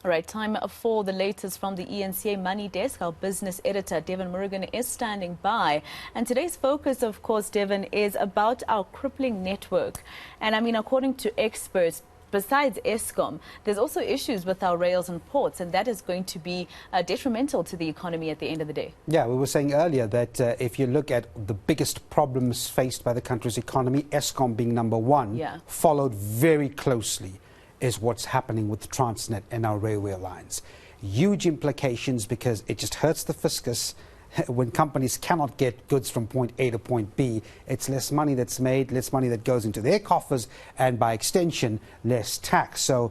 All right, time for the latest from the eNCA Money Desk. Our business editor, Devan Murugan, is standing by. And today's focus, of course, Devan, is about our crippling network. And I mean, according to experts, besides Eskom, there's also issues with our rails and ports, and that is going to be detrimental to the economy at the end of the day. Yeah, we were saying earlier that if you look at the biggest problems faced by the country's economy, Eskom being number one, followed very closely is what's happening with Transnet and our railway lines. Huge implications because it just hurts the fiscus. When companies cannot get goods from point A to point B, it's less money that's made, less money that goes into their coffers, and by extension, less tax. So,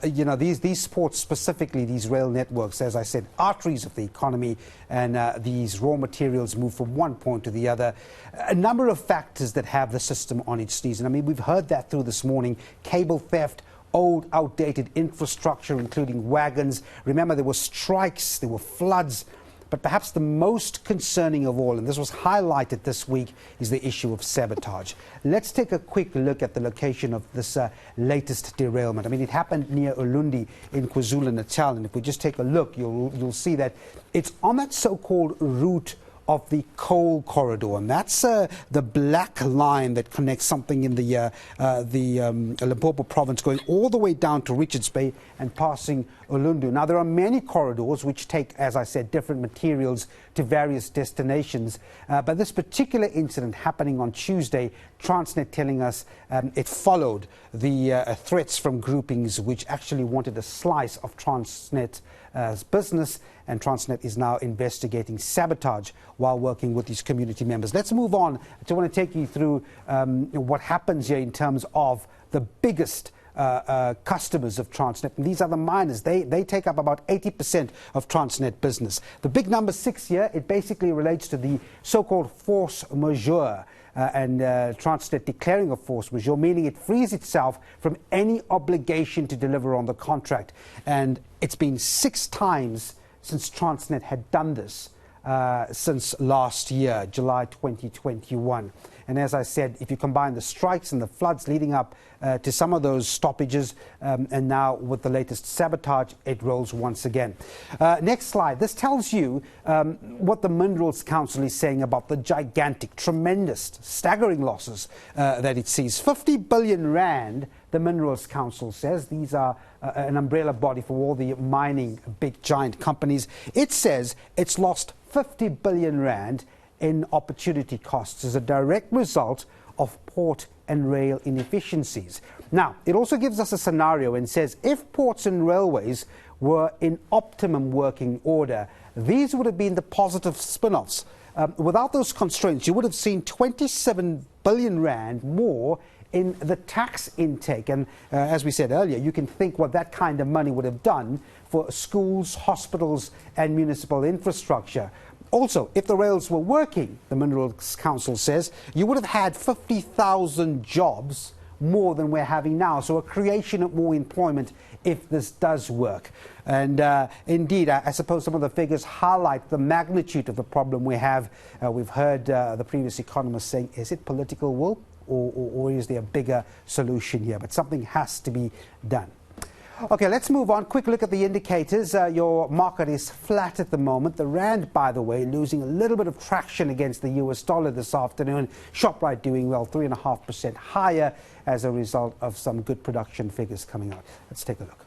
you know, these ports specifically, these rail networks, as I said, arteries of the economy, and these raw materials move from one point to the other. A number of factors that have the system on its knees. And I mean, we've heard that through this morning. Cable theft, old, outdated infrastructure, including wagons. Remember, there were strikes, there were floods. But perhaps the most concerning of all, and this was highlighted this week, is the issue of sabotage. Let's take a quick look at the location of this latest derailment. I mean, it happened near Ulundi in KwaZulu-Natal, and if we just take a look, you'll see that it's on that so-called route of the coal corridor, and that's the black line that connects something in the Limpopo province going all the way down to Richards Bay and passing Ulundu. Now, there are many corridors which take, as I said, different materials to various destinations, but this particular incident happening on Tuesday, Transnet telling us it followed the threats from groupings which actually wanted a slice of Transnet's business, and Transnet is now investigating sabotage while working with these community members. Let's move on. I want to take you through what happens here in terms of the biggest customers of Transnet, and these are the miners. They take up about 80% of Transnet business. The big number 6 here, it basically relates to the so-called force majeure. And Transnet declaring a force majeure, meaning it frees itself from any obligation to deliver on the contract. And it's been 6 times since Transnet had done this since last year, July 2021. And as I said, if you combine the strikes and the floods leading up to some of those stoppages, and now with the latest sabotage, it rolls once again. Next slide. This tells you what the Minerals Council is saying about the gigantic, tremendous, staggering losses that it sees. 50 billion rand, the Minerals Council says. These are an umbrella body for all the mining big giant companies. It says it's lost 50 billion rand in opportunity costs as a direct result of port and rail inefficiencies. Now, it also gives us a scenario and says if ports and railways were in optimum working order, these would have been the positive spin-offs. Without those constraints, you would have seen 27 billion rand more in the tax intake. And as we said earlier, you can think what that kind of money would have done for schools, hospitals, and municipal infrastructure. Also, if the rails were working, the Minerals Council says, you would have had 50,000 jobs more than we're having now. So a creation of more employment if this does work. And indeed, I suppose some of the figures highlight the magnitude of the problem we have. We've heard the previous economist saying, is it political will or is there a bigger solution here? But something has to be done. Okay, let's move on. Quick look at the indicators. Your market is flat at the moment. The rand, by the way, losing a little bit of traction against the US dollar this afternoon. Shoprite doing well, 3.5% higher as a result of some good production figures coming out. Let's take a look.